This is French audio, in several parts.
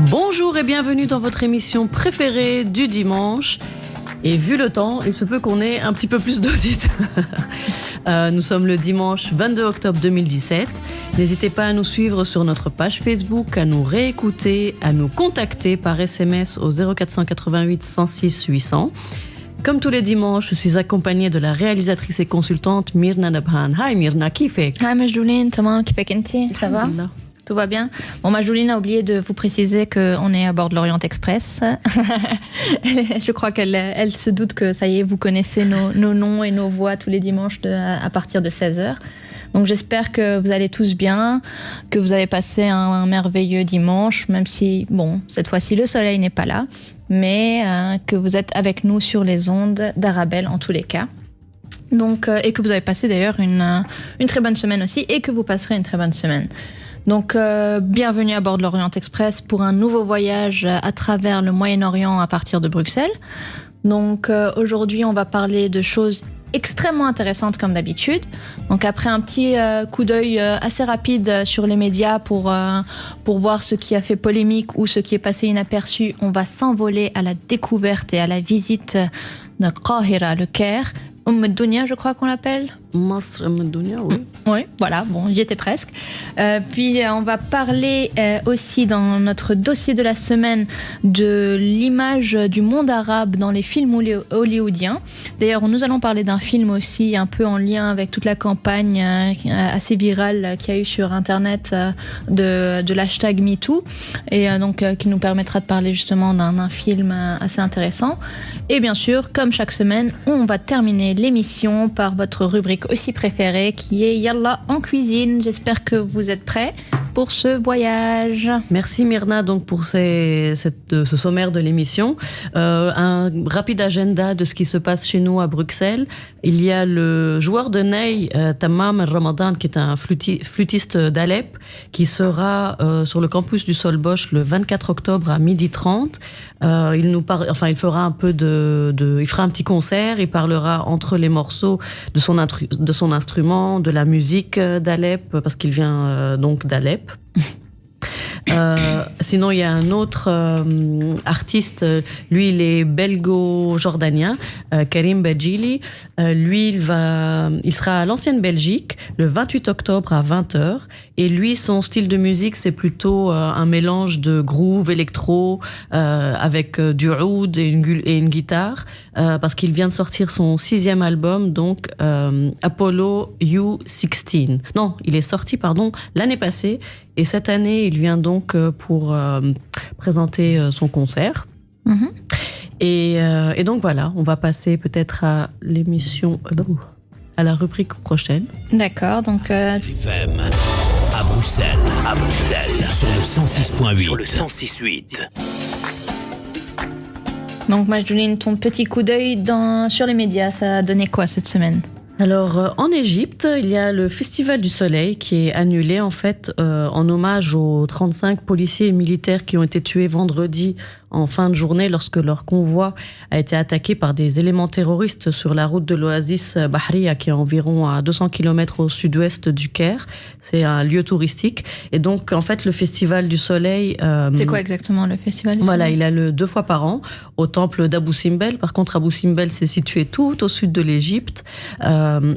Bonjour et bienvenue dans votre émission préférée du dimanche. Et vu le temps, il se peut qu'on ait un petit peu plus d'auditeurs. Nous sommes le dimanche 22 octobre 2017. N'hésitez pas à nous suivre sur notre page Facebook, à nous réécouter, à nous contacter par SMS au 0488 106 800. Comme tous les dimanches, je suis accompagnée de la réalisatrice et consultante Myrna Nabhan. Hi Myrna, كيفك? Hi Majdoulin, tamam, كيفك انتي? Ça va? Tout va bien? Bon, Majdoulin a oublié de vous préciser qu'on est à bord de l'Orient Express. Je crois qu'elle se doute que ça y est, vous connaissez nos noms et nos voix tous les dimanches à partir de 16h. Donc j'espère que vous allez tous bien, que vous avez passé un merveilleux dimanche, même si, bon, cette fois-ci le soleil n'est pas là, mais que vous êtes avec nous sur les ondes d'Arabelle en tous les cas. Donc, et que vous avez passé d'ailleurs une très bonne semaine aussi, et que vous passerez une très bonne semaine. Donc, bienvenue à bord de l'Orient Express pour un nouveau voyage à travers le Moyen-Orient à partir de Bruxelles. Donc, aujourd'hui, on va parler de choses extrêmement intéressantes comme d'habitude. Donc, après un petit coup d'œil assez rapide sur les médias pour voir ce qui a fait polémique ou ce qui est passé inaperçu, on va s'envoler à la découverte et à la visite de Qahira, le Caire. Dunya, je crois qu'on l'appelle. Masr Dunya, oui. Oui, voilà, bon, j'y étais presque. Puis on va parler aussi dans notre dossier de la semaine de l'image du monde arabe dans les films hollywoodiens. D'ailleurs, nous allons parler d'un film aussi un peu en lien avec toute la campagne assez virale qu'il y a eu sur Internet de l'hashtag MeToo, et donc qui nous permettra de parler justement d'un film assez intéressant. Et bien sûr, comme chaque semaine, on va terminer l'émission par votre rubrique aussi préférée qui est Yallah en cuisine. J'espère que vous êtes prêts pour ce voyage. Merci Myrna donc pour ce sommaire de l'émission. Un rapide agenda de ce qui se passe chez nous à Bruxelles. Il y a le joueur de ney Tamam Ramadan qui est un flûtiste d'Alep qui sera sur le campus du Solbosch le 24 octobre à 12h30. Il fera un peu il fera un petit concert, il parlera entre les morceaux de son instrument, de la musique d'Alep parce qu'il vient donc d'Alep. Sinon, il y a un autre artiste, lui, il est belgo-jordanien, Karim Bedjili. Lui, il sera à l'Ancienne Belgique le 28 octobre à 20h. Et lui, son style de musique, c'est plutôt un mélange de groove, électro, avec du oud et une guitare, parce qu'il vient de sortir son 6e album, donc Apollo U16. Non, il est sorti, l'année passée. Et cette année, il vient donc pour présenter son concert. Mm-hmm. Et donc voilà, on va passer peut-être à l'émission, à la rubrique prochaine. D'accord, donc... FM à Bruxelles, sur le 106.8. Donc Majdoulin, ton petit coup d'œil sur les médias, ça a donné quoi cette semaine ? Alors, en Égypte, il y a le Festival du Soleil qui est annulé, en fait, en hommage aux 35 policiers et militaires qui ont été tués vendredi en fin de journée lorsque leur convoi a été attaqué par des éléments terroristes sur la route de l'Oasis Bahriya qui est environ à 200 km au sud-ouest du Caire. C'est un lieu touristique. Et donc, en fait, le Festival du Soleil... c'est quoi exactement le Festival du Soleil ? Voilà, il a 2 fois par an au temple d'Abou Simbel. Par contre, Abou Simbel, c'est situé tout au sud de l'Égypte.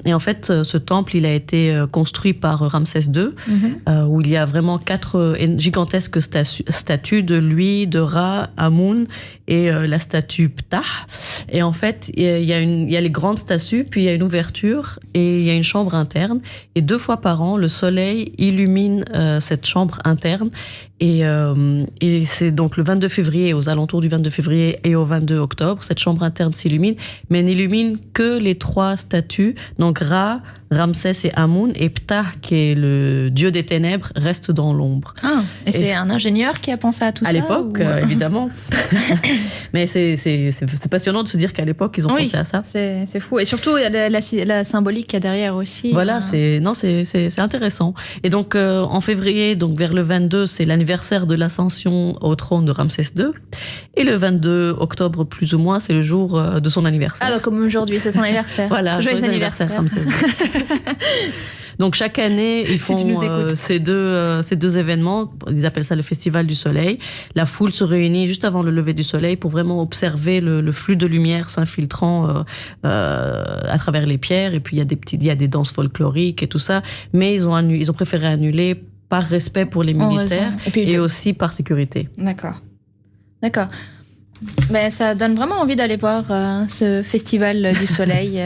Et en fait, ce temple, il a été construit par Ramsès II, où il y a vraiment 4 gigantesques statues de lui, de Ra, Amun et la statue Ptah. Et en fait, il y a les grandes statues, puis il y a une ouverture et il y a une chambre interne. Et 2 fois par an, le soleil illumine cette chambre interne. Et c'est donc le 22 février, aux alentours du 22 février et au 22 octobre, cette chambre interne s'illumine, mais n'illumine que les 3 statues, donc Ra, Ramsès et Amun, et Ptah, qui est le dieu des ténèbres, reste dans l'ombre. Ah, et c'est un ingénieur qui a pensé à tout ça ? À l'époque, évidemment. Mais c'est passionnant de se dire qu'à l'époque, ils ont pensé à ça. C'est fou. Et surtout, il y a la symbolique qu'il y a derrière aussi. Voilà, c'est intéressant. Et donc, en février, donc vers le 22, c'est l'anniversaire l'anniversaire de l'ascension au trône de Ramsès II. Et le 22 octobre, plus ou moins, c'est le jour de son anniversaire. Ah, donc comme aujourd'hui, c'est son anniversaire. Voilà, joyeux anniversaire Ramsès II. Donc chaque année, ils font ces deux événements. Ils appellent ça le Festival du Soleil. La foule se réunit juste avant le lever du soleil pour vraiment observer le flux de lumière s'infiltrant à travers les pierres. Et puis il y a des danses folkloriques et tout ça. Mais ils ont préféré annuler par respect pour les militaires et aussi par sécurité. D'accord. Mais ça donne vraiment envie d'aller voir ce Festival du Soleil.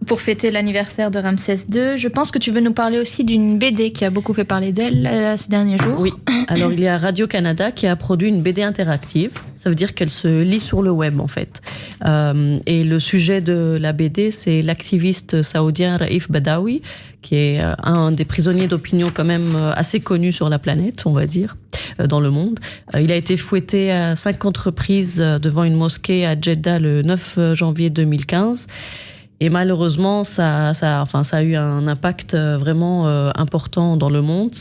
Pour fêter l'anniversaire de Ramsès II. Je pense que tu veux nous parler aussi d'une BD qui a beaucoup fait parler d'elle ces derniers jours. Oui, alors il y a Radio-Canada qui a produit une BD interactive. Ça veut dire qu'elle se lit sur le web, en fait. Et le sujet de la BD, c'est l'activiste saoudien Raif Badawi, qui est un des prisonniers d'opinion quand même assez connus sur la planète, on va dire, dans le monde. Il a été fouetté à 50 reprises devant une mosquée à Jeddah le 9 janvier 2015. Et malheureusement, ça a eu un impact vraiment important dans le monde.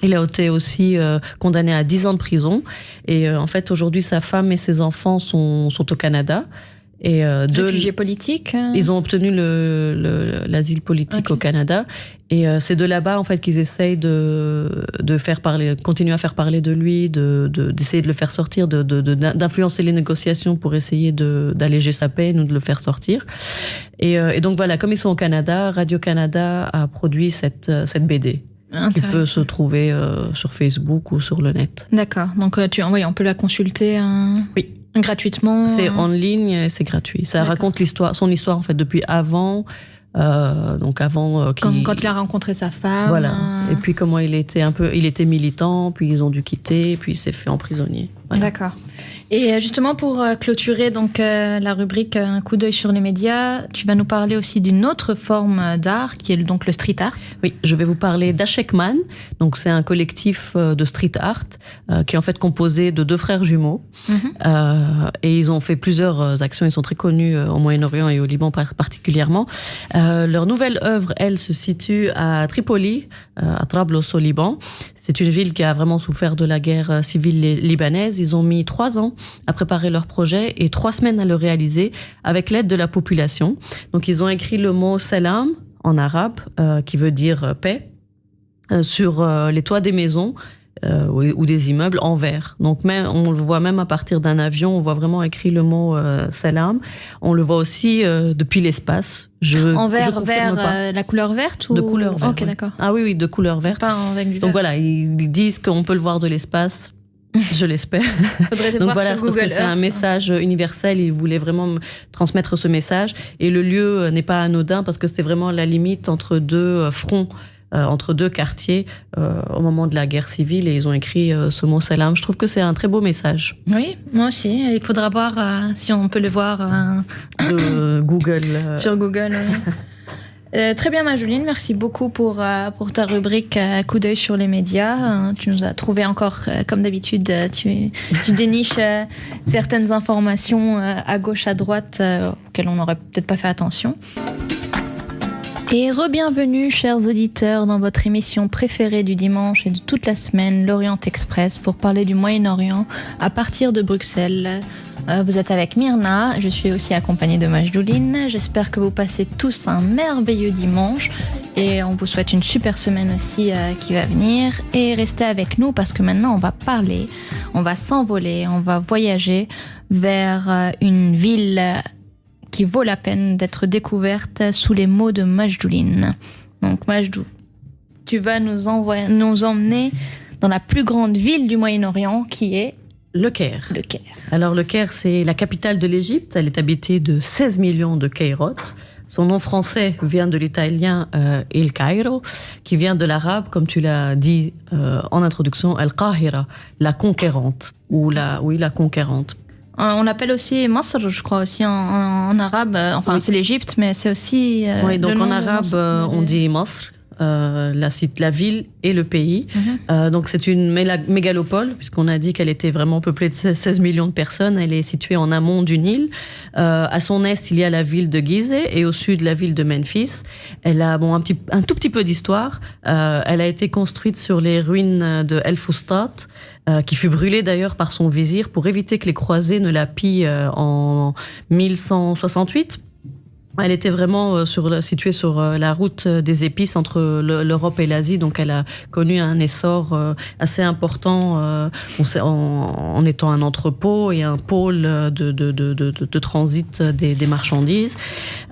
Il a été aussi condamné à 10 ans de prison. Et en fait, aujourd'hui, sa femme et ses enfants sont au Canada. Et réfugiés politiques. Ils ont obtenu l'asile politique au Canada. Et c'est de là-bas, en fait, qu'ils essayent de continuer à faire parler de lui, d'essayer de le faire sortir, d'influencer les négociations pour essayer d'alléger sa peine ou de le faire sortir. Et donc voilà, comme ils sont au Canada, Radio-Canada a produit cette BD. Qui peut se trouver sur Facebook ou sur le net. D'accord. Donc on peut la consulter. Oui. Gratuitement. C'est en ligne, c'est gratuit. Ça raconte son histoire en fait depuis avant. Donc avant quand il a rencontré sa femme. Voilà. Et puis comment il était militant, puis ils ont dû quitter, puis il s'est fait emprisonner. Voilà. D'accord. Et justement pour clôturer donc la rubrique Un coup d'œil sur les médias, tu vas nous parler aussi d'une autre forme d'art qui est donc le street art. Oui, je vais vous parler d'Ashekman. Donc c'est un collectif de street art qui est en fait composé de 2 frères jumeaux. Et ils ont fait plusieurs actions. Ils sont très connus au Moyen-Orient et au Liban particulièrement. Leur nouvelle œuvre, elle, se situe à Tripoli, à Trablos au Liban. C'est une ville qui a vraiment souffert de la guerre civile libanaise. Ils ont mis 3 ans à préparer leur projet et 3 semaines à le réaliser avec l'aide de la population. Donc ils ont écrit le mot salam en arabe, qui veut dire paix, sur les toits des maisons ou des immeubles en verre. Donc même, on le voit même à partir d'un avion, on voit vraiment écrit le mot salam. On le voit aussi depuis l'espace. En vert, la couleur verte ou... De couleur verte. Ok, d'accord. Ah oui, de couleur verte. Pas avec du vert. Donc voilà, ils disent qu'on peut le voir de l'espace. Je l'espère. Donc voilà, c'est parce que c'est un message universel. Ils voulaient vraiment transmettre ce message. Et le lieu n'est pas anodin parce que c'est vraiment la limite entre 2 fronts, entre 2 quartiers au moment de la guerre civile. Et ils ont écrit ce mot salam. Je trouve que c'est un très beau message. Oui, moi aussi. Il faudra voir si on peut le voir Google. Sur Google. Très bien, Majouline, merci beaucoup pour ta rubrique Coup d'œil sur les médias. Tu nous as trouvé encore, comme d'habitude, tu déniches certaines informations à gauche, à droite, auxquelles on n'aurait peut-être pas fait attention. Et re-bienvenue, chers auditeurs, dans votre émission préférée du dimanche et de toute la semaine, l'Orient Express, pour parler du Moyen-Orient à partir de Bruxelles. Vous êtes avec Myrna, je suis aussi accompagnée de Majdoulin. J'espère que vous passez tous un merveilleux dimanche et on vous souhaite une super semaine aussi qui va venir. Et restez avec nous parce que maintenant on va parler, on va s'envoler, on va voyager vers une ville qui vaut la peine d'être découverte sous les mots de Majdoulin. Donc Majdou, tu vas nous emmener dans la plus grande ville du Moyen-Orient qui est Le Caire. Le Caire. Alors le Caire, c'est la capitale de l'Égypte. Elle est habitée de 16 millions de Kairotes. Son nom français vient de l'italien El Cairo, qui vient de l'arabe, comme tu l'as dit en introduction, El Qahira, la conquérante, la conquérante. On l'appelle aussi Masr, je crois, aussi en arabe. Enfin, oui. C'est l'Égypte, mais c'est aussi oui, donc en arabe, on dit Masr. la ville et le pays. Donc c'est une mégalopole, puisqu'on a dit qu'elle était vraiment peuplée de 16 millions de personnes. Elle est située en amont du Nil. À son est, il y a la ville de Gizeh et au sud, la ville de Memphis. Elle a un tout petit peu d'histoire. Elle a été construite sur les ruines de El Fustat, qui fut brûlée d'ailleurs par son vizir pour éviter que les croisés ne la pillent en 1168. Elle était vraiment située sur la route des épices entre l'Europe et l'Asie, donc elle a connu un essor assez important en étant un entrepôt et un pôle de transit des marchandises.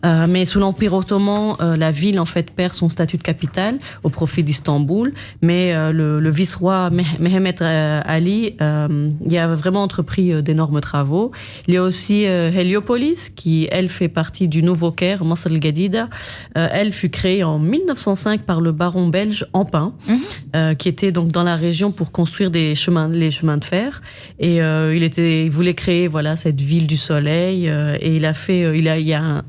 Mais sous l'Empire ottoman, la ville en fait perd son statut de capitale au profit d'Istanbul. Mais le vice-roi Mehmet Ali y a vraiment entrepris d'énormes travaux. Il y a aussi Héliopolis qui, elle, fait partie du nouveau Caire, Masr el-Gadida. Elle fut créée en 1905 par le baron belge Empain, qui était donc dans la région pour construire les chemins de fer. Et il voulait créer cette ville du soleil. Et il y a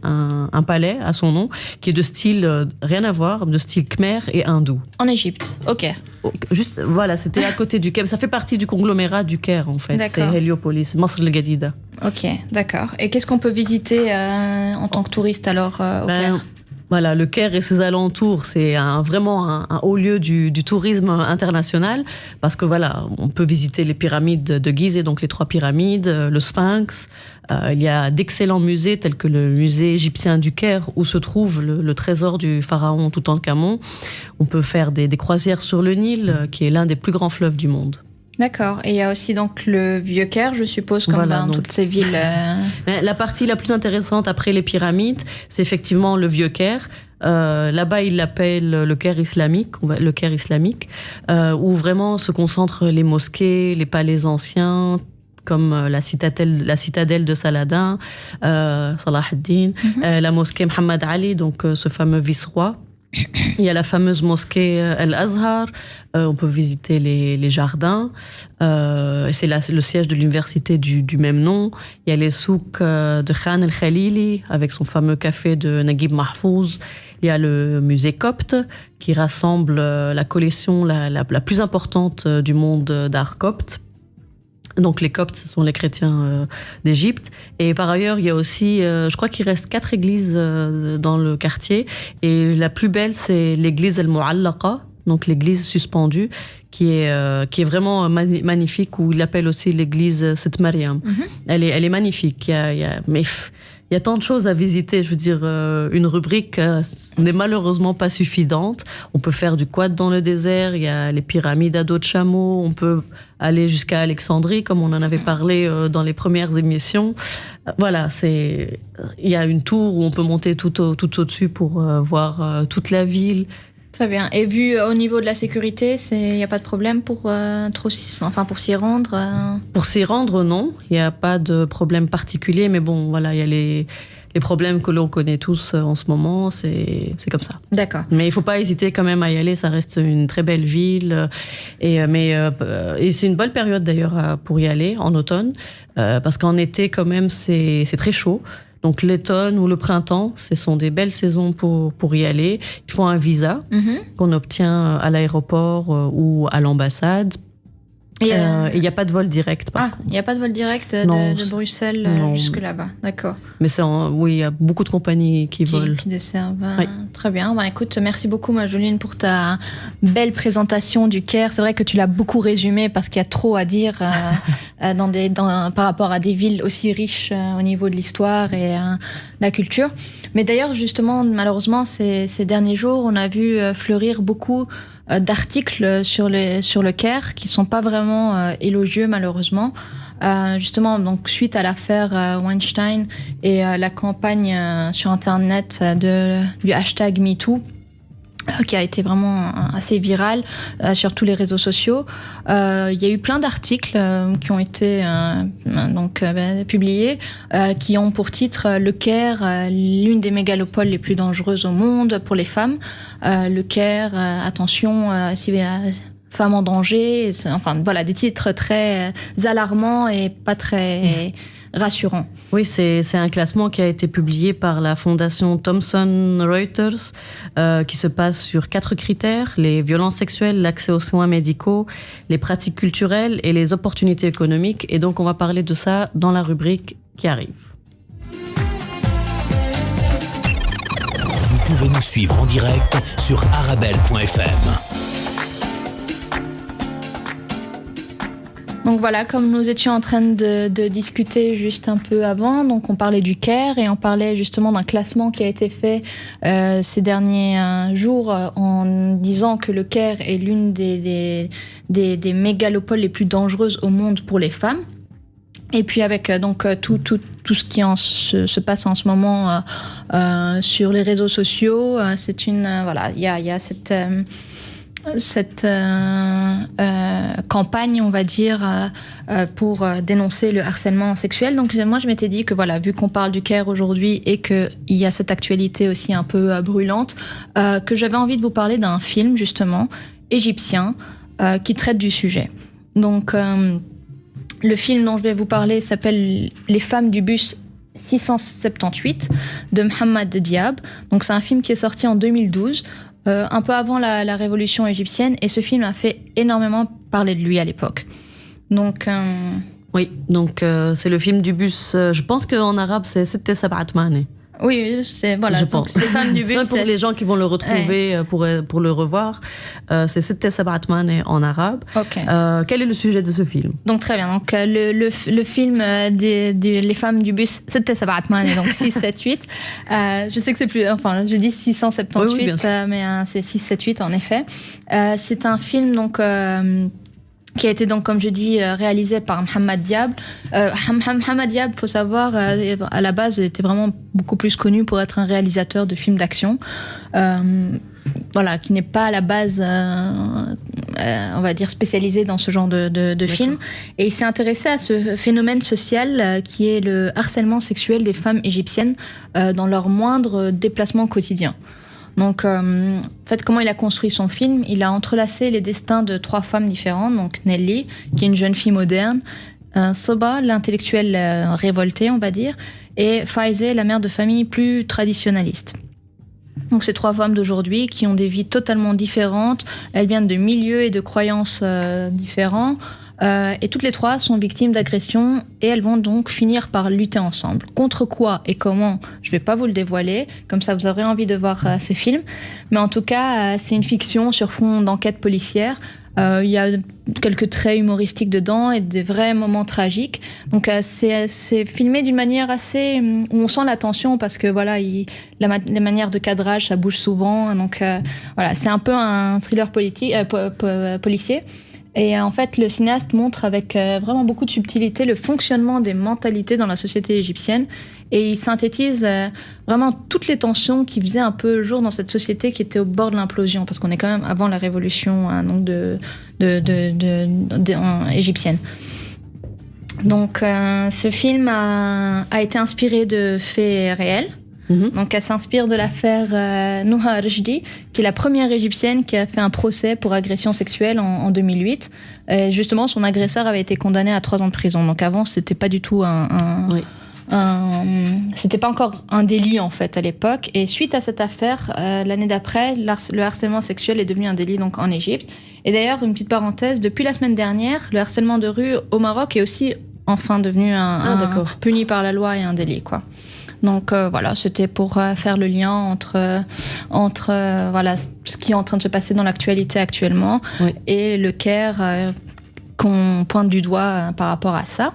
un palais à son nom qui est de style rien à voir, de style khmer et hindou. En Égypte, ok. Juste, c'était à côté du Caire. Ça fait partie du conglomérat du Caire, en fait. D'accord. C'est Héliopolis, Masr el-Gadida. Ok, d'accord. Et qu'est-ce qu'on peut visiter en tant que touriste alors au Caire ? Voilà, le Caire et ses alentours, c'est vraiment un haut lieu du tourisme international, parce que on peut visiter les pyramides de Gizeh, donc les 3 pyramides, le Sphinx. Il y a d'excellents musées tels que le musée égyptien du Caire, où se trouve le trésor du pharaon Toutankhamon. On peut faire des croisières sur le Nil, qui est l'un des plus grands fleuves du monde. D'accord. Et il y a aussi donc le Vieux Caire, je suppose, comme dans toutes ces villes. La partie la plus intéressante après les pyramides, c'est effectivement le Vieux Caire. Là-bas, ils l'appellent le Caire islamique, où vraiment se concentrent les mosquées, les palais anciens, comme la citadelle de Saladin, Salah ad-Din, la mosquée Mohammed Ali, donc ce fameux vice-roi. Il y a la fameuse mosquée El-Azhar, on peut visiter les jardins, c'est le siège de l'université du même nom. Il y a les souks de Khan el-Khalili, avec son fameux café de Naguib Mahfouz. Il y a le musée copte, qui rassemble la collection la plus importante du monde d'art copte. Donc les Coptes, ce sont les chrétiens d'Égypte. Et par ailleurs, il y a aussi, je crois qu'il reste 4 églises dans le quartier. Et la plus belle, c'est l'église El-Mu'allaqa, donc l'église suspendue, qui est vraiment magnifique, ou il l'appelle aussi l'église Seth Mariam. Elle est magnifique. Il y a tant de choses à visiter. Je veux dire, une rubrique n'est malheureusement pas suffisante. On peut faire du quad dans le désert. Il y a les pyramides à dos de chameau. On peut aller jusqu'à Alexandrie, comme on en avait parlé dans les premières émissions. Il y a une tour où on peut monter tout au-dessus pour voir toute la ville. Très bien. Et vu au niveau de la sécurité, il n'y a pas de problème pour s'y rendre Pour s'y rendre, non. Il n'y a pas de problème particulier, mais bon, il y a les problèmes que l'on connaît tous en ce moment, c'est comme ça. D'accord. Mais il ne faut pas hésiter quand même à y aller, ça reste une très belle ville. Et c'est une bonne période d'ailleurs pour y aller, en automne, parce qu'en été quand même, c'est très chaud. Donc l'automne ou le printemps, ce sont des belles saisons pour y aller. Il faut un visa qu'on obtient à l'aéroport ou à l'ambassade. Il n'y a pas de vol direct, par contre. Il n'y a pas de vol direct de Bruxelles jusque là-bas, d'accord. Mais il y a beaucoup de compagnies qui volent. Qui desservent. Oui. Très bien. Écoute, merci beaucoup, Majouline, pour ta belle présentation du Caire. C'est vrai que tu l'as beaucoup résumé parce qu'il y a trop à dire par rapport à des villes aussi riches au niveau de l'histoire et la culture. Mais d'ailleurs, justement, malheureusement, ces derniers jours, on a vu fleurir beaucoup d'articles sur le Caire qui sont pas vraiment élogieux, malheureusement. Justement, donc suite à l'affaire Weinstein et la campagne sur Internet du hashtag MeToo, qui a été vraiment assez viral sur tous les réseaux sociaux. Il y a eu plein d'articles qui ont été publiés, qui ont pour titre « Le Caire, l'une des mégalopoles les plus dangereuses au monde pour les femmes ». Le Caire, attention, femmes en danger. Enfin, voilà, des titres très alarmants et pas très rassurant. Oui, c'est un classement qui a été publié par la fondation Thomson Reuters, qui se base sur 4 critères: les violences sexuelles, l'accès aux soins médicaux, les pratiques culturelles et les opportunités économiques. Et donc, on va parler de ça dans la rubrique qui arrive. Vous pouvez nous suivre en direct sur arabelle.fm. Donc voilà, comme nous étions en train de discuter juste un peu avant, donc on parlait du CAIR et on parlait justement d'un classement qui a été fait ces derniers jours en disant que le CAIR est l'une des mégalopoles les plus dangereuses au monde pour les femmes. Et puis avec donc tout ce qui se passe en ce moment sur les réseaux sociaux, c'est une voilà, il y a cette campagne, on va dire, pour dénoncer le harcèlement sexuel. Donc moi, je m'étais dit que voilà, vu qu'on parle du CAIR aujourd'hui et qu'il y a cette actualité aussi un peu brûlante, que j'avais envie de vous parler d'un film, justement, égyptien, qui traite du sujet. Donc, le film dont je vais vous parler s'appelle « Les femmes du bus 678 » de Mohamed Diab. Donc, c'est un film qui est sorti en 2012, un peu avant la révolution égyptienne, et ce film a fait énormément parler de lui à l'époque. Donc, oui, donc c'est le film du bus. Je pense qu'en arabe, c'est Sitte Sab'at Mane. Oui, c'est voilà. Je donc, pense. Les femmes du bus. Même pour les gens qui vont le retrouver pour le revoir, c'est Sitte Sab'at Mane en arabe. Ok. Quel est le sujet de ce film? Donc très bien. Donc le film les femmes du bus, c'était Sab'at Mane, donc 678. Je sais que c'est plus, enfin je dis 678, oui, mais c'est 678 en effet. C'est un film donc qui a été donc, comme je dis, réalisé par Mohamed Diab. Mohamed Diab, faut savoir, à la base, était vraiment beaucoup plus connu pour être un réalisateur de films d'action. Voilà, qui n'est pas à la base, on va dire, spécialisé dans ce genre de film. Et il s'est intéressé à ce phénomène social qui est le harcèlement sexuel des femmes égyptiennes dans leur moindre déplacement quotidien. Donc, en fait, comment il a construit son film? Il a entrelacé les destins de 3 femmes différentes. Donc, Nelly, qui est une jeune fille moderne, Soba, l'intellectuelle révoltée, on va dire, et Faizeh, la mère de famille plus traditionnaliste. Donc, ces 3 femmes d'aujourd'hui qui ont des vies totalement différentes. Elles viennent de milieux et de croyances différents. Et toutes les 3 sont victimes d'agressions et elles vont donc finir par lutter ensemble. Contre quoi et comment, je ne vais pas vous le dévoiler, comme ça vous aurez envie de voir ce film. Mais en tout cas, c'est une fiction sur fond d'enquête policière. Il y a quelques traits humoristiques dedans et des vrais moments tragiques. Donc c'est filmé d'une manière assez où on sent la tension parce que voilà, les manières de cadrage, ça bouge souvent. Donc voilà, c'est un peu un thriller policier. Et en fait, le cinéaste montre avec vraiment beaucoup de subtilité le fonctionnement des mentalités dans la société égyptienne. Et il synthétise vraiment toutes les tensions qui faisaient un peu jour dans cette société qui était au bord de l'implosion. Parce qu'on est quand même avant la révolution donc égyptienne. Donc, ce film a été inspiré de faits réels. Donc, elle s'inspire de l'affaire Nouha Rejdi, qui est la première égyptienne qui a fait un procès pour agression sexuelle en 2008. Et justement, son agresseur avait été condamné à 3 ans de prison. Donc, avant, c'était pas du tout c'était pas encore un délit, en fait, à l'époque. Et suite à cette affaire, l'année d'après, le harcèlement sexuel est devenu un délit donc, en Égypte. Et d'ailleurs, une petite parenthèse, depuis la semaine dernière, le harcèlement de rue au Maroc est aussi enfin devenu puni par la loi et un délit, quoi. Donc voilà, c'était pour faire le lien entre voilà, ce qui est en train de se passer dans l'actualité actuellement et le CAIR qu'on pointe du doigt par rapport à ça.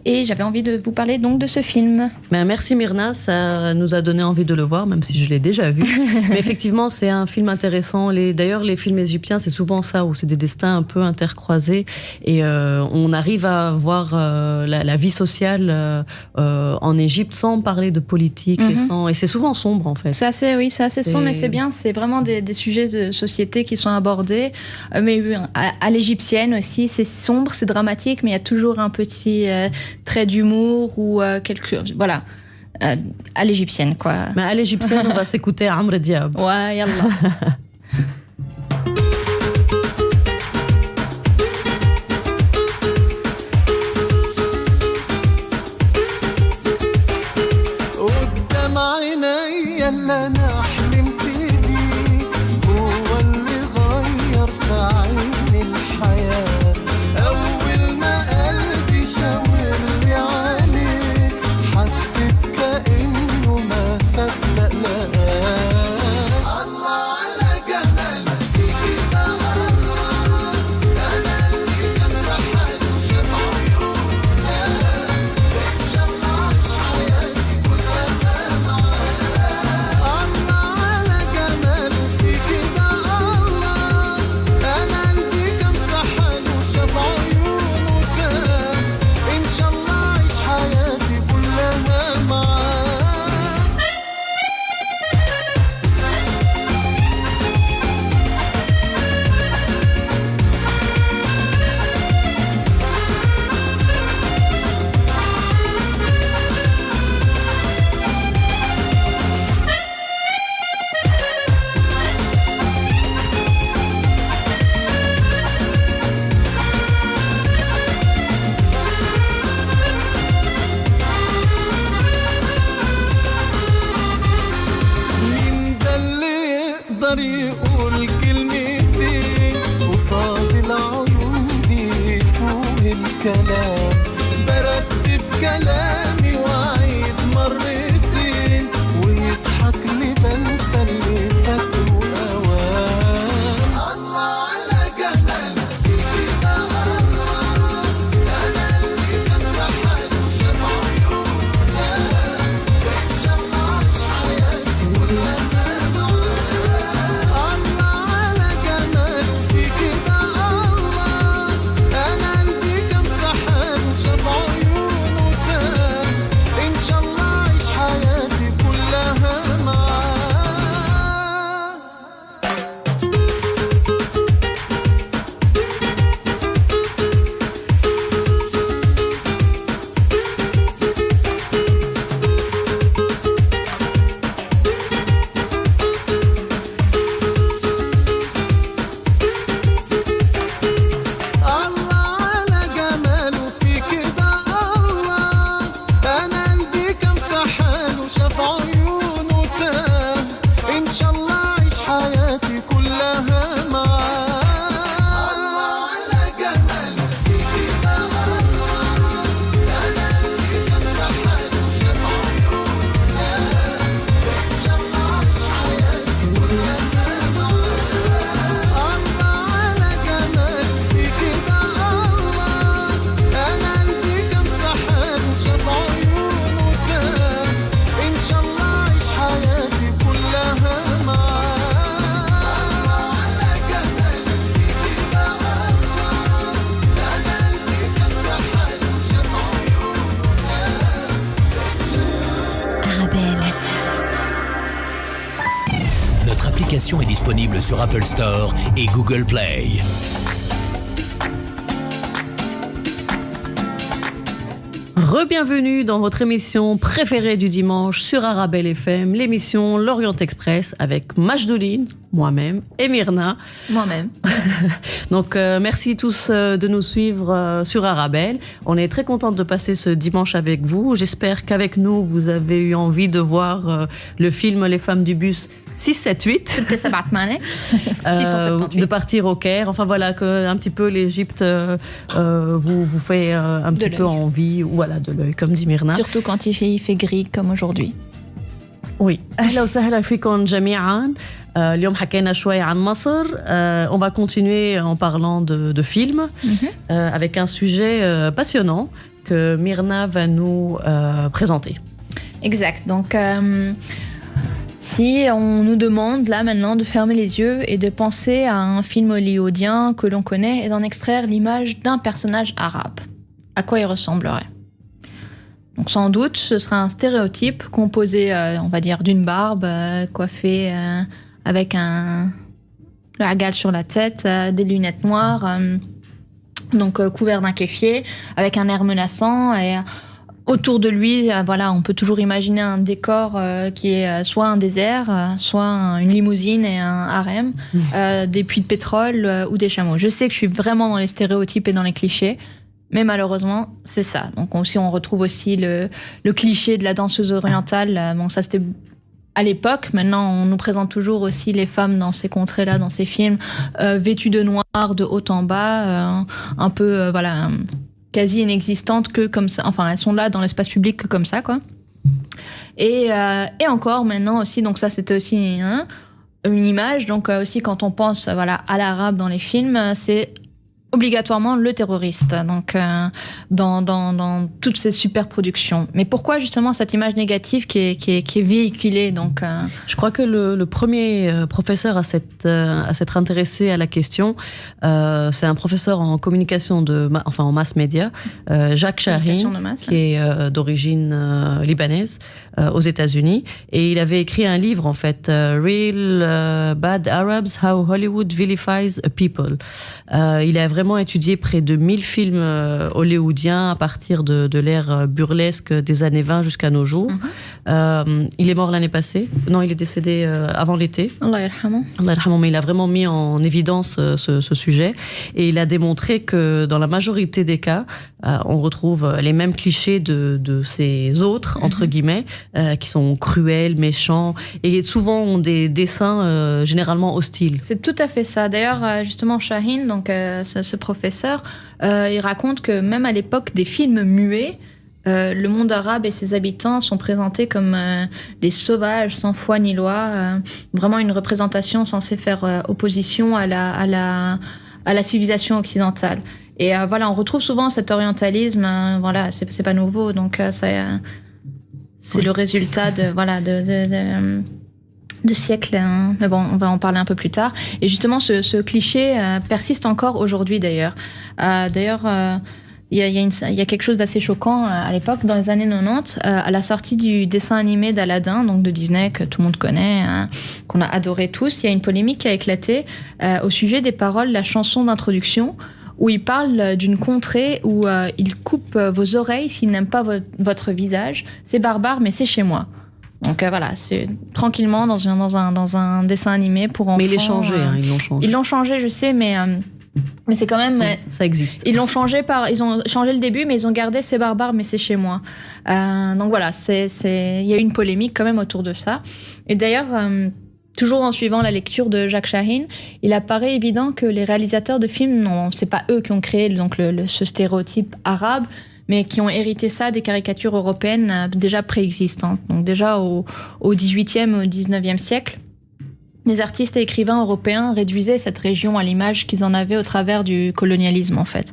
Et j'avais envie de vous parler donc de ce film. Merci Myrna, ça nous a donné envie de le voir, même si je l'ai déjà vu. Mais effectivement, c'est un film intéressant. D'ailleurs, les films égyptiens, c'est souvent ça, où c'est des destins un peu intercroisés. Et on arrive à voir la vie sociale en Égypte sans parler de politique. Et c'est souvent sombre, en fait. C'est assez sombre, mais c'est bien. C'est vraiment des sujets de société qui sont abordés. Mais à l'égyptienne aussi, c'est sombre, c'est dramatique, mais il y a toujours un petit trait d'humour ou voilà, à l'égyptienne, quoi. Mais à l'égyptienne, on va s'écouter Amr Diab. Ouais, yallah. كلام برتب كلامي وعيد مرتين ويضحك لي بنسى اللي فات وأوام الله على جمال فيكي ده الله أنا اللي كان في حاله شاف عيونه إن شاء الله عيش حياتي كلها Est disponible sur Apple Store et Google Play. Re-bienvenue dans votre émission préférée du dimanche sur Arabelle FM, l'émission L'Orient Express avec Majdouline, moi-même, et Myrna. Moi-même. Donc, merci tous de nous suivre sur Arabelle. On est très contente de passer ce dimanche avec vous. J'espère qu'avec nous, vous avez eu envie de voir le film Les femmes du bus 678. De partir au Caire. Enfin voilà, que un petit peu l'Égypte vous fait un petit peu envie, voilà, de l'œil, comme dit Myrna. Surtout quand il fait gris comme aujourd'hui. Oui. أهلا وسهلا فيكم جميعا. اليوم حكينا شوي عن مصر. On va continuer en parlant de films avec un sujet passionnant que Myrna va nous présenter. Exact. Donc si on nous demande là maintenant de fermer les yeux et de penser à un film hollywoodien que l'on connaît et d'en extraire l'image d'un personnage arabe, à quoi il ressemblerait ? Donc sans doute, ce sera un stéréotype composé, on va dire, d'une barbe coiffée avec le hagal sur la tête, des lunettes noires, donc couvert d'un kéfier, avec un air menaçant et autour de lui, voilà, on peut toujours imaginer un décor qui est soit un désert, soit une limousine et un harem, des puits de pétrole ou des chameaux. Je sais que je suis vraiment dans les stéréotypes et dans les clichés, mais malheureusement, c'est ça. Donc on retrouve aussi le cliché de la danseuse orientale. Bon, ça c'était à l'époque. Maintenant, on nous présente toujours aussi les femmes dans ces contrées-là, dans ces films, vêtues de noir, de haut en bas, un peu, voilà, quasi inexistantes que comme ça. Enfin, elles sont là dans l'espace public que comme ça, quoi. Et encore maintenant aussi, donc ça c'était aussi une image. Donc aussi quand on pense, voilà, à l'arabe dans les films, c'est obligatoirement le terroriste, donc dans toutes ces super productions. Mais pourquoi justement cette image négative qui est véhiculée donc Je crois que le premier professeur à s'être intéressé à la question, c'est un professeur en communication en mass média, Jacques Shahin, qui est d'origine libanaise, aux États-Unis, et il avait écrit un livre en fait, Real Bad Arabs: How Hollywood Vilifies a People. Il a vraiment étudié près de 1000 films hollywoodiens à partir de l'ère burlesque des années 20 jusqu'à nos jours. Il est mort l'année passée. Non, il est décédé avant l'été. Allah yarhamou. Allah yarhamou, mais il a vraiment mis en évidence ce sujet, et il a démontré que dans la majorité des cas, on retrouve les mêmes clichés de ces autres, entre guillemets, qui sont cruels, méchants, et souvent ont des dessins généralement hostiles. C'est tout à fait ça. D'ailleurs, justement, Shahin, donc ce professeur, il raconte que même à l'époque des films muets, le monde arabe et ses habitants sont présentés comme des sauvages sans foi ni loi, vraiment une représentation censée faire opposition à la civilisation occidentale. Et voilà, on retrouve souvent cet orientalisme, voilà, c'est pas nouveau, donc c'est le résultat de siècles, hein. Mais bon, on va en parler un peu plus tard. Et justement, ce cliché persiste encore aujourd'hui, d'ailleurs. Il y a quelque chose d'assez choquant à l'époque, dans les années 90, à la sortie du dessin animé d'Aladin, donc de Disney, que tout le monde connaît, hein, qu'on a adoré tous. Il y a une polémique qui a éclaté au sujet des paroles de la chanson d'introduction, où il parle d'une contrée où il coupe vos oreilles s'il n'aime pas votre visage. C'est barbare, mais c'est chez moi. Donc voilà, c'est tranquillement dans un dessin animé pour enfants. Mais ils l'ont changé, ils l'ont changé. Ils l'ont changé, je sais, mais c'est quand même... ça existe. Ils ont changé le début, mais ils ont gardé c'est barbare, mais c'est chez moi. Donc voilà, il y a eu une polémique quand même autour de ça. Et d'ailleurs, toujours en suivant la lecture de Jacques Chahine, il apparaît évident que les réalisateurs de films, c'est pas eux qui ont créé donc ce stéréotype arabe, mais qui ont hérité ça des caricatures européennes déjà préexistantes. Donc déjà au XVIIIe, au XIXe siècle, les artistes et écrivains européens réduisaient cette région à l'image qu'ils en avaient au travers du colonialisme, en fait.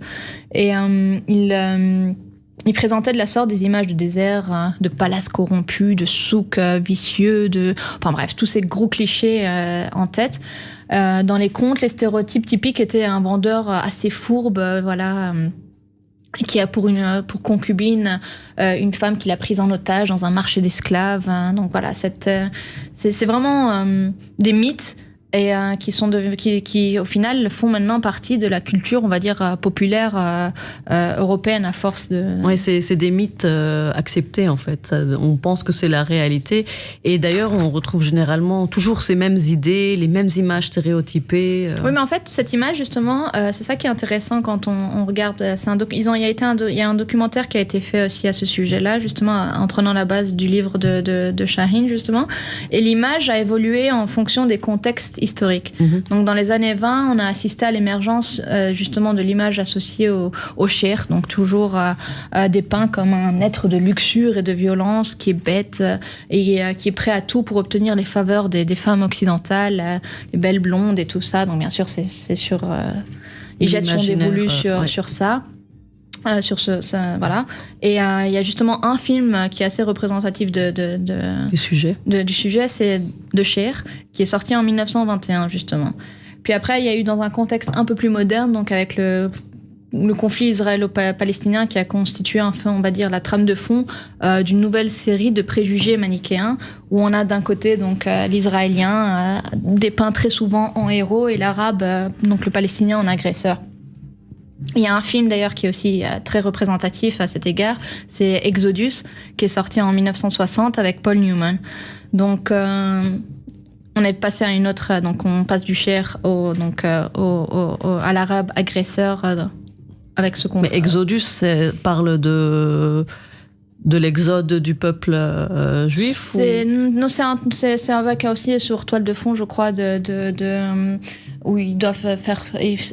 Et ils présentaient de la sorte des images de désert, de palaces corrompus, de souks vicieux, enfin bref, tous ces gros clichés en tête. Dans les contes, les stéréotypes typiques étaient un vendeur assez fourbe, qui a pour concubine une femme qu'il a prise en otage dans un marché d'esclaves. Donc voilà, c'est vraiment des mythes et qui au final font maintenant partie de la culture, on va dire, populaire européenne à force de... Ouais, c'est des mythes acceptés en fait. On pense que c'est la réalité. Et d'ailleurs, on retrouve généralement toujours ces mêmes idées, les mêmes images stéréotypées. Oui, mais en fait, cette image, justement, c'est ça qui est intéressant quand on regarde. Il y a un documentaire qui a été fait aussi à ce sujet-là, justement, en prenant la base du livre de Chahine, justement. Et l'image a évolué en fonction des contextes historique. Donc dans les années 20, on a assisté à l'émergence justement de l'image associée au shir, donc toujours dépeint comme un être de luxure et de violence qui est bête et qui est prêt à tout pour obtenir les faveurs des femmes occidentales, les belles blondes et tout ça. Donc bien sûr, c'est sur... ils jettent son dévolu sur ça. Voilà. Et il y a justement un film qui est assez représentatif du sujet. Du sujet, c'est The Shir, qui est sorti en 1921, justement. Puis après, il y a eu dans un contexte un peu plus moderne, donc avec le conflit israélo-palestinien qui a constitué, enfin, on va dire, la trame de fond d'une nouvelle série de préjugés manichéens, où on a d'un côté donc l'Israélien dépeint très souvent en héros et l'Arabe, donc le Palestinien, en agresseur. Il y a un film d'ailleurs qui est aussi très représentatif à cet égard, c'est Exodus, qui est sorti en 1960 avec Paul Newman. Donc on est passé à une autre, donc on passe du shir à l'arabe agresseur avec ce qu'on... Mais Exodus parle de l'exode du peuple juif c'est avec aussi sur toile de fond, je crois, où ils doivent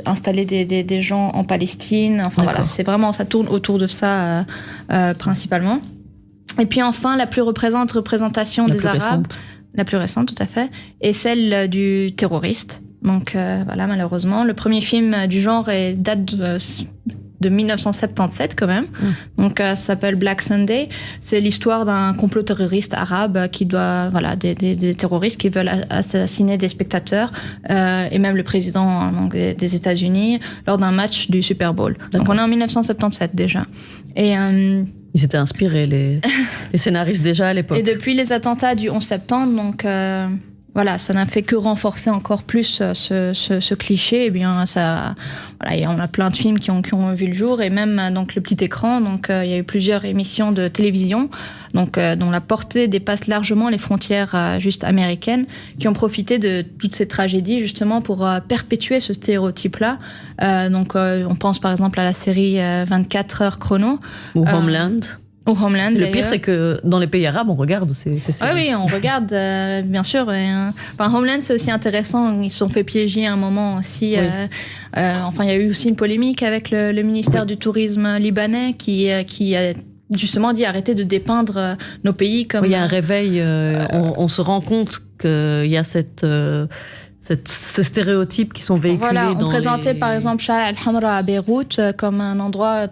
installer des gens en Palestine. Enfin voilà, c'est vraiment, ça tourne autour de ça principalement. Et puis enfin, la plus représentation des Arabes, la plus récente, tout à fait, est celle du terroriste. Donc voilà, malheureusement, le premier film du genre date de 1977 quand même. Donc ça s'appelle Black Sunday. C'est l'histoire d'un complot terroriste arabe qui doit, voilà, des terroristes qui veulent assassiner des spectateurs et même le président donc, des États-Unis lors d'un match du Super Bowl. Donc on est en 1977 déjà. Et ils s'étaient inspirés, les scénaristes déjà à l'époque. Et depuis les attentats du 11 septembre, donc voilà, ça n'a fait que renforcer encore plus ce cliché. Et bien, ça, voilà, on a plein de films qui ont vu le jour, et même donc le petit écran. Donc, il y a eu plusieurs émissions de télévision, donc dont la portée dépasse largement les frontières juste américaines, qui ont profité de toutes ces tragédies justement pour perpétuer ce stéréotype-là. Donc, on pense par exemple à la série 24 heures chrono ou Homeland. Au Homeland. Le pire, c'est que dans les pays arabes, on regarde ces séries. Oui, on regarde, bien sûr. Homeland, c'est aussi intéressant. Ils se sont fait piéger à un moment aussi. Oui. Il y a eu aussi une polémique avec le ministère du Tourisme libanais qui a justement dit arrêtez de dépeindre nos pays comme... Il y a un réveil. On se rend compte qu'il y a ces stéréotypes qui sont véhiculés Voilà, on dans présentait par exemple Shara al-Hamra à Beyrouth comme un endroit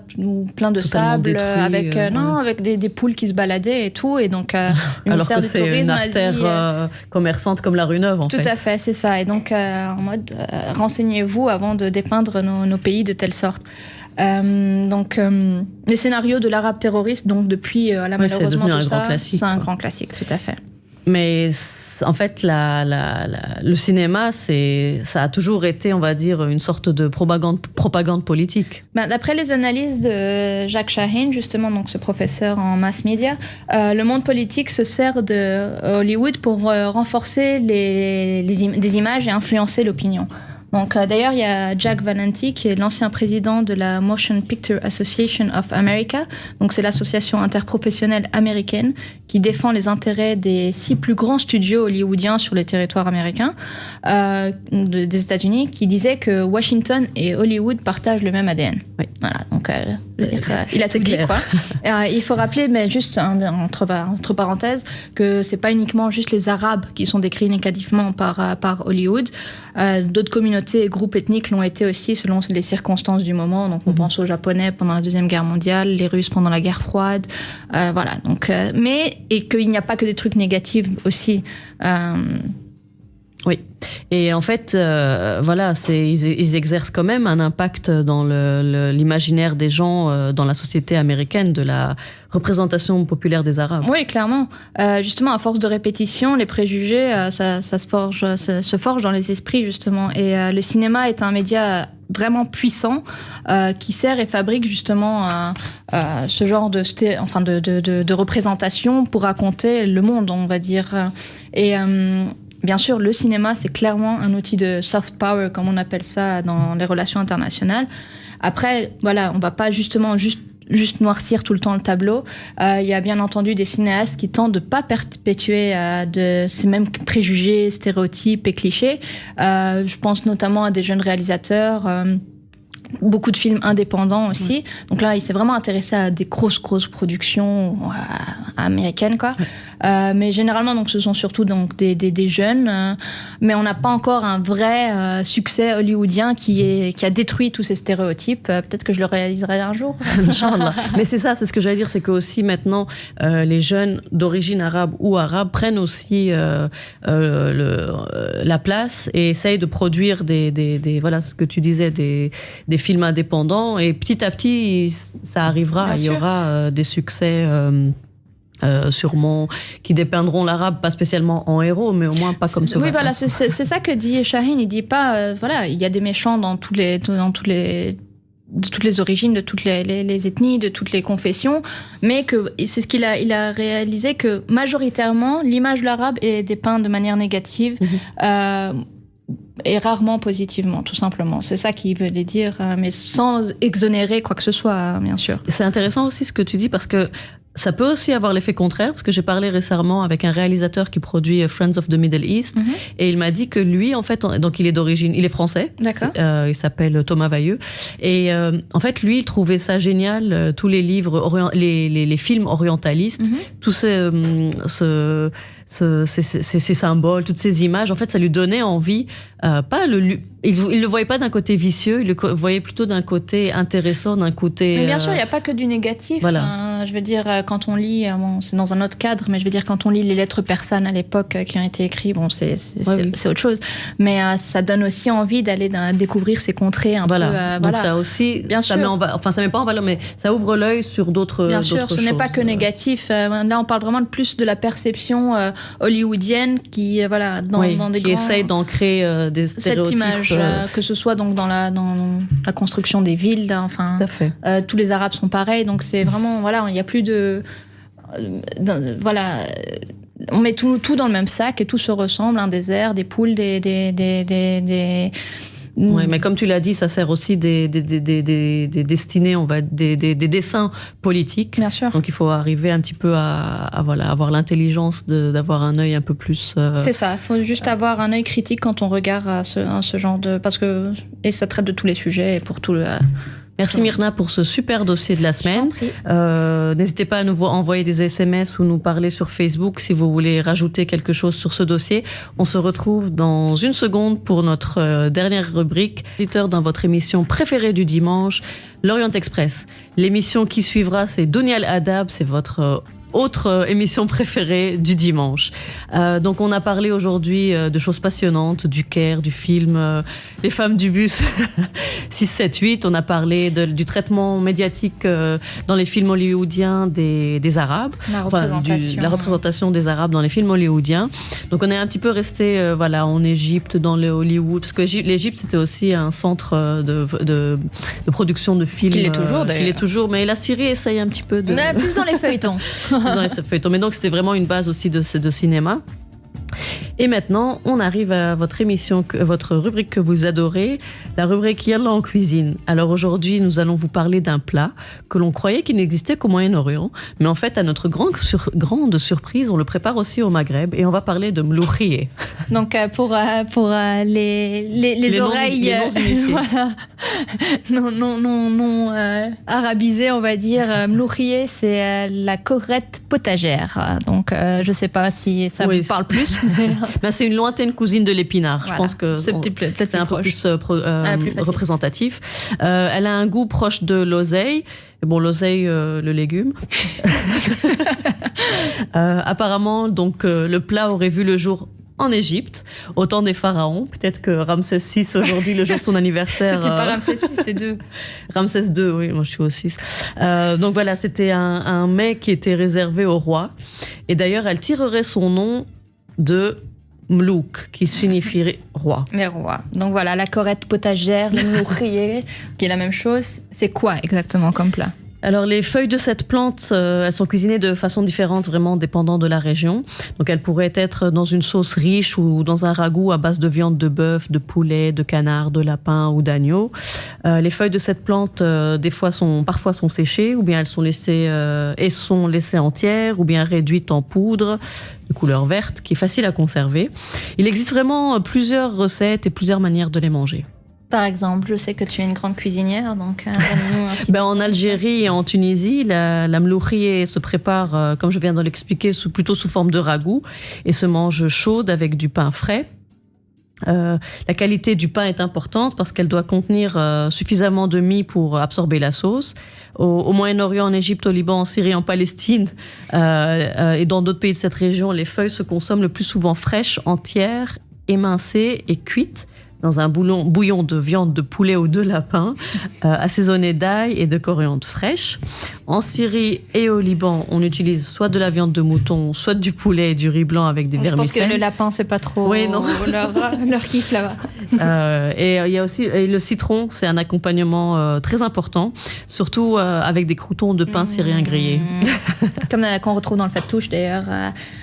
plein de totalement sable, détruit, avec des poules qui se baladaient et tout. Et donc, le ministère du Tourisme a dit... Alors que c'est une artère commerçante comme la rue Neuve, en fait. Tout à fait, c'est ça. Et donc, en mode, renseignez-vous avant de dépeindre nos pays de telle sorte. Les scénarios de l'arabe terroriste, donc depuis malheureusement tout ça, c'est un grand classique, tout à fait. Mais en fait, le cinéma, ça a toujours été, on va dire, une sorte de propagande politique. D'après les analyses de Jacques Chahine, justement, donc ce professeur en mass media, le monde politique se sert de Hollywood pour renforcer des images et influencer l'opinion. Donc, d'ailleurs, il y a Jack Valenti, qui est l'ancien président de la Motion Picture Association of America. Donc, c'est l'association interprofessionnelle américaine qui défend les intérêts des 6 plus grands studios hollywoodiens sur le territoire américain des États-Unis, qui disait que Washington et Hollywood partagent le même ADN. Oui. Voilà, donc il a tout dit, quoi. Il faut rappeler, mais juste entre parenthèses, que c'est pas uniquement juste les Arabes qui sont décrits négativement par Hollywood. D'autres communautés et groupes ethniques l'ont été aussi selon les circonstances du moment. Donc on pense aux Japonais pendant la Deuxième Guerre mondiale, les Russes pendant la guerre froide. Voilà. Donc, et qu'il n'y a pas que des trucs négatifs aussi. Oui. Et en fait, ils exercent quand même un impact dans l'imaginaire des gens dans la société américaine, de la représentation populaire des Arabes. Oui, clairement. Justement, à force de répétition, les préjugés, ça se forge dans les esprits, justement. Et le cinéma est un média vraiment puissant qui sert et fabrique justement ce genre de représentation pour raconter le monde, on va dire. Et bien sûr, le cinéma, c'est clairement un outil de soft power, comme on appelle ça dans les relations internationales. Après, voilà, on va pas juste noircir tout le temps le tableau. Il y a bien entendu des cinéastes qui tentent de pas perpétuer de ces mêmes préjugés, stéréotypes et clichés. Je pense notamment à des jeunes réalisateurs, beaucoup de films indépendants aussi. Donc là, il s'est vraiment intéressé à des grosses productions américaines, quoi. Mais généralement, donc, ce sont surtout donc, des jeunes. Mais on n'a pas encore un vrai succès hollywoodien qui a détruit tous ces stéréotypes. Peut-être que je le réaliserai un jour. Inch'Allah. Mais c'est ça, c'est ce que j'allais dire, c'est que aussi maintenant, les jeunes d'origine arabe ou arabe prennent aussi la place et essayent de produire voilà, ce que tu disais, des films indépendants. Et petit à petit, ça arrivera. Bien sûr. Il y aura des succès... sûrement qui dépeindront l'arabe pas spécialement en héros, mais au moins pas comme ça. Oui, voilà, c'est ça que dit Chahine. Il dit pas voilà, il y a des méchants de toutes les origines, de toutes les ethnies, de toutes les confessions, mais que c'est ce qu'il a réalisé, que majoritairement l'image de l'arabe est dépeinte de manière négative. Et rarement positivement, tout simplement. C'est ça qu'il veut dire, mais sans exonérer quoi que ce soit, bien sûr. C'est intéressant aussi ce que tu dis, parce que ça peut aussi avoir l'effet contraire, parce que j'ai parlé récemment avec un réalisateur qui produit Friends of the Middle East, et il m'a dit que lui, en fait, donc il est français. D'accord. Il s'appelle Thomas Vailleux, et en fait, lui, il trouvait ça génial, tous les livres, les films orientalistes, tous ces symboles, toutes ces images, en fait, ça lui donnait envie, il le voyait pas d'un côté vicieux, il le voyait plutôt d'un côté intéressant, d'un côté... Mais bien sûr, il n'y a pas que du négatif. Voilà. Je veux dire, quand on lit, c'est dans un autre cadre, mais je veux dire, quand on lit les lettres persanes à l'époque qui ont été écrites, c'est autre chose. Mais ça donne aussi envie d'aller découvrir ces contrées un peu. Donc ça aussi, bien sûr. Ça met pas en valeur, mais ça ouvre l'œil sur d'autres Bien sûr, choses. Ce n'est pas que négatif. Là, on parle vraiment plus de la perception hollywoodienne qui, dans des qui essaye d'ancrer des stéréotypes. Cette image, que ce soit donc dans la construction des villes, enfin, tous les Arabes sont pareils, donc c'est vraiment, il n'y a plus de... on met tout dans le même sac et tout se ressemble, un désert, des poules, des Oui, mais comme tu l'as dit, ça sert aussi des destinées, des dessins politiques. Bien sûr. Donc il faut arriver un petit peu à avoir l'intelligence d'avoir un œil un peu plus... C'est ça, il faut juste avoir un œil critique quand on regarde ce genre de... Et ça traite de tous les sujets et pour tout le... Merci Myrna pour ce super dossier de la semaine. N'hésitez pas à nous envoyer des SMS ou nous parler sur Facebook si vous voulez rajouter quelque chose sur ce dossier. On se retrouve dans une seconde pour notre dernière rubrique. Dans votre émission préférée du dimanche, l'Orient Express. L'émission qui suivra, c'est Dunya Al-Adab, c'est votre autre émission préférée du dimanche. Donc on a parlé aujourd'hui de choses passionnantes, du Caire, du film Les femmes du bus 678. On a parlé du traitement médiatique dans les films hollywoodiens des Arabes. La représentation des Arabes dans les films hollywoodiens. Donc on est un petit peu resté en Égypte, dans le Hollywood, parce que l'Égypte c'était aussi un centre de production de films. Qu'il est toujours d'ailleurs. Qu'il est toujours, mais la Syrie essaye un petit peu de... Mais plus dans les feuilletons. Mais donc c'était vraiment une base aussi de cinéma. Et maintenant, on arrive à votre émission, votre rubrique que vous adorez, la rubrique Yalla en cuisine. Alors aujourd'hui, nous allons vous parler d'un plat que l'on croyait qu'il n'existait qu'au Moyen-Orient, mais en fait, à notre grande surprise, on le prépare aussi au Maghreb et on va parler de mloukhiyeh. Donc pour les oreilles, voilà, non arabisées, on va dire, mloukhiyeh, c'est la corette potagère. Donc je sais pas si ça vous parle plus. Ben, c'est une lointaine cousine de l'épinard. Voilà. Je pense que c'est un peu plus représentatif. Elle a un goût proche de l'oseille. Bon, l'oseille, le légume. Apparemment, donc, le plat aurait vu le jour en Égypte, au temps des pharaons. Peut-être que Ramsès VI, aujourd'hui, le jour de son anniversaire... C'était pas Ramsès VI, c'était 2. Ramsès II, oui, moi je suis au 6. Donc voilà, c'était un mets qui était réservé au roi. Et d'ailleurs, elle tirerait son nom de Mlouk, qui signifierait roi. Les rois. Donc voilà, la corette potagère, le mloukhiyeh, qui est la même chose. C'est quoi exactement comme plat ? Alors les feuilles de cette plante, elles sont cuisinées de façon différente, vraiment dépendant de la région. Donc elles pourraient être dans une sauce riche ou dans un ragoût à base de viande de bœuf, de poulet, de canard, de lapin ou d'agneau. Les feuilles de cette plante, parfois sont séchées, ou bien elles sont laissées entières, ou bien réduites en poudre de couleur verte, qui est facile à conserver. Il existe vraiment plusieurs recettes et plusieurs manières de les manger. Par exemple, je sais que tu es une grande cuisinière, donc donne-nous un petit peu. En Algérie et en Tunisie, la mloukhiyeh se prépare, comme je viens de l'expliquer, plutôt sous forme de ragoût et se mange chaude avec du pain frais. La qualité du pain est importante parce qu'elle doit contenir suffisamment de mie pour absorber la sauce. Au Moyen-Orient, en Égypte, au Liban, en Syrie, en Palestine et dans d'autres pays de cette région, les feuilles se consomment le plus souvent fraîches, entières, émincées et cuites dans un bouillon de viande de poulet ou de lapin, assaisonné d'ail et de coriandre fraîche. En Syrie et au Liban, on utilise soit de la viande de mouton, soit du poulet et du riz blanc avec des vermicelles. Je pense que le lapin, c'est pas trop leur kiff là-bas. Et il y a aussi le citron, c'est un accompagnement très important, surtout avec des croûtons de pain syrien grillés. Comme qu'on retrouve dans le fattouche d'ailleurs.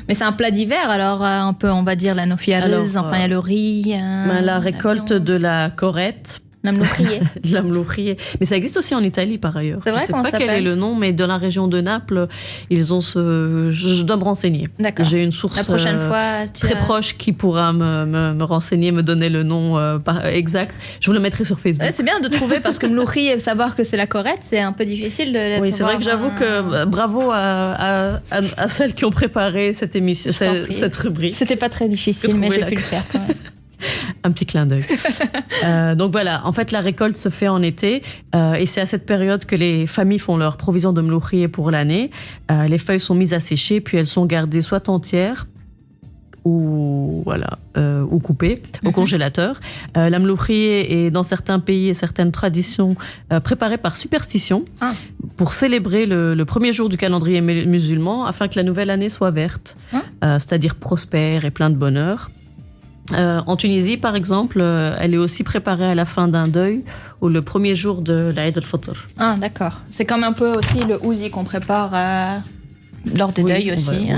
Mais c'est un plat d'hiver, alors on va dire la nofiareuse, il y a le riz. La récolte de la corette. La mloukhiyeh. La mloukhiyeh. Mais ça existe aussi en Italie par ailleurs. C'est vrai, je ne sais pas quel est le nom, mais dans la région de Naples, ils ont je dois me renseigner. D'accord. J'ai une source la prochaine fois, très proche qui pourra me renseigner, me donner le nom exact. Je vous le mettrai sur Facebook. C'est bien de trouver parce que mloukhiyeh, savoir que c'est la corette, c'est un peu difficile de. Oui, c'est vrai que j'avoue que bravo à celles qui ont préparé cette émission, cette rubrique. C'était pas très difficile, mais j'ai pu le faire quand même. Un petit clin d'œil. Donc voilà, en fait, la récolte se fait en été et c'est à cette période que les familles font leur provision de mloukhiyeh pour l'année. Les feuilles sont mises à sécher, puis elles sont gardées soit entières ou coupées au congélateur. La mloukhiyeh est dans certains pays et certaines traditions préparée par superstition pour célébrer le premier jour du calendrier musulman afin que la nouvelle année soit verte, c'est-à-dire prospère et plein de bonheur. En Tunisie, par exemple, elle est aussi préparée à la fin d'un deuil ou le premier jour de l'Aïd al-Fitr. Ah, d'accord. C'est comme un peu aussi le ouzi qu'on prépare lors des deuils aussi.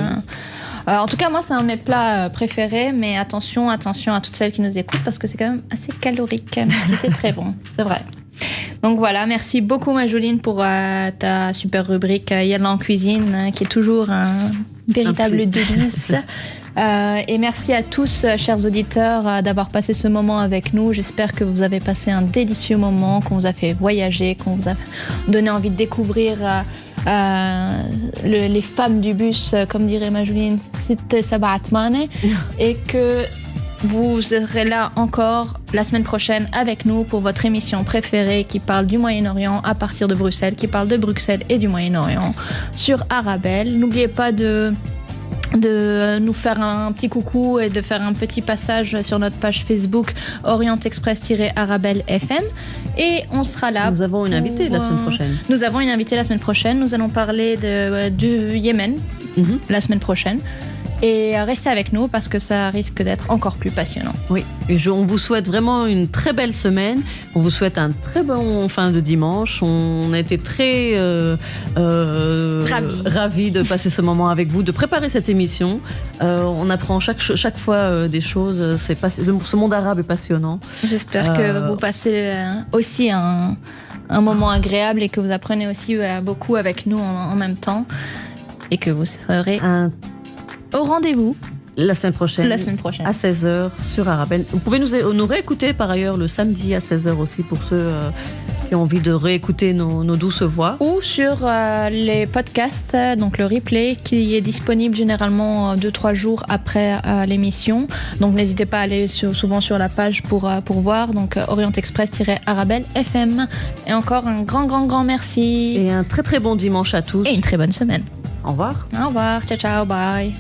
En tout cas, moi, c'est un de mes plats préférés, mais attention à toutes celles qui nous écoutent, parce que c'est quand même assez calorique, même si c'est très bon, c'est vrai. Donc voilà, merci beaucoup Majouline pour ta super rubrique Yalla en cuisine, qui est toujours un véritable délice. Et merci à tous, chers auditeurs, d'avoir passé ce moment avec nous. J'espère que vous avez passé un délicieux moment, qu'on vous a fait voyager, qu'on vous a donné envie de découvrir les femmes du bus, comme dirait Majouline, c'était Sabat Mane, et que vous serez là encore la semaine prochaine avec nous pour votre émission préférée qui parle du Moyen-Orient à partir de Bruxelles, qui parle de Bruxelles et du Moyen-Orient sur Arabelle. N'oubliez pas de nous faire un petit coucou et de faire un petit passage sur notre page Facebook Orient Express-Arabelle FM, et on sera là. Nous avons une invitée la semaine prochaine. Nous avons une invitée la semaine prochaine. Nous allons parler du Yémen la semaine prochaine. Et restez avec nous parce que ça risque d'être encore plus passionnant. Oui, et on vous souhaite vraiment une très belle semaine. On vous souhaite un très bon fin de dimanche. On a été très ravis de passer ce moment avec vous, de préparer cette émission. On apprend chaque fois des choses. Ce monde arabe est passionnant. J'espère que vous passez aussi un moment agréable et que vous apprenez aussi beaucoup avec nous en même temps. Et que vous serez au rendez-vous la semaine prochaine à 16h sur Arabelle. Vous pouvez nous réécouter par ailleurs le samedi à 16h aussi pour ceux qui ont envie de réécouter nos douces voix. Ou sur les podcasts, donc le replay qui est disponible généralement 2-3 jours après l'émission. Donc n'hésitez pas à aller souvent sur la page pour voir. Donc Orient Express-Arabelle FM. Et encore un grand merci. Et un très très bon dimanche à tous. Et une très bonne semaine. Au revoir. Au revoir. Ciao, bye.